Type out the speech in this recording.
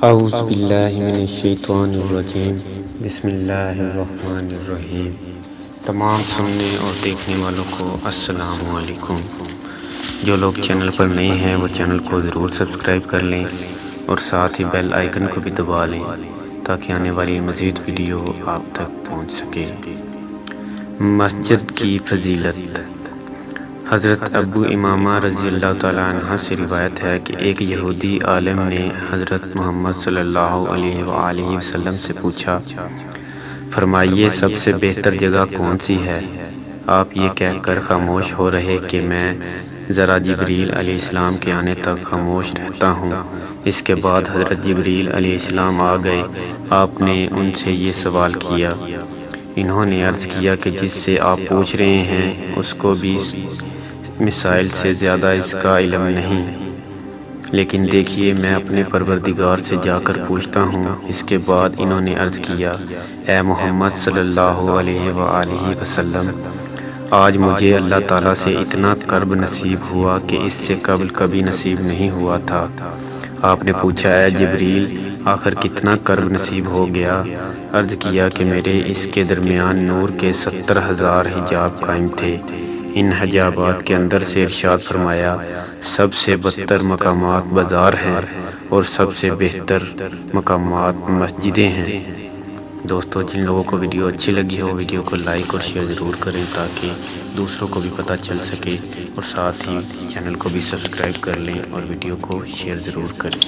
اعوذ باللہ من الشیطان الرجیم، بسم اللہ الرحمن الرحیم۔ تمام سننے اور دیکھنے والوں کو السلام علیکم۔ جو لوگ چینل پر نئے ہیں وہ چینل کو ضرور سبسکرائب کر لیں اور ساتھ ہی بیل آئیکن کو بھی دبا لیں تاکہ آنے والی مزید ویڈیو آپ تک پہنچ سکے۔ مسجد کی فضیلت۔ حضرت ابو امامہ رضی اللہ تعالیٰ عنہ سے روایت ہے کہ ایک یہودی عالم نے حضرت محمد صلی اللہ علیہ وآلہ وسلم سے پوچھا، فرمائیے سب سے بہتر جگہ کون سی ہے؟ آپ یہ کہہ کر خاموش ہو رہے کہ میں ذرا جبریل علیہ السلام کے آنے تک خاموش رہتا ہوں۔ اس کے بعد حضرت جبریل علیہ السلام آ گئے۔ آپ نے ان سے یہ سوال کیا۔ انہوں نے عرض کیا کہ جس سے آپ پوچھ رہے ہیں اس کو بھی مسائل سے زیادہ اس کا علم نہیں، لیکن دیکھیے میں اپنے پروردگار سے جا کر پوچھتا ہوں۔ اس کے بعد انہوں نے عرض کیا، اے محمد صلی اللہ علیہ وآلہ وسلم، آج مجھے اللہ تعالیٰ سے اتنا قرب نصیب ہوا کہ اس سے قبل کبھی نصیب نہیں ہوا تھا۔ آپ نے پوچھا، اے جبریل، آخر کتنا قرب نصیب ہو گیا؟ عرض کیا کہ میرے اس کے درمیان نور کے 70,000 حجاب قائم تھے۔ ان حجابات کے اندر سے ارشاد فرمایا، سب سے بدتر مقامات بازار ہیں اور سب سے بہتر مقامات مسجدیں ہیں۔ دوستو، جن لوگوں کو ویڈیو اچھی لگی ہو ویڈیو کو لائک اور شیئر ضرور کریں تاکہ دوسروں کو بھی پتہ چل سکے، اور ساتھ ہی چینل کو بھی سبسکرائب کر لیں اور ویڈیو کو شیئر ضرور کریں۔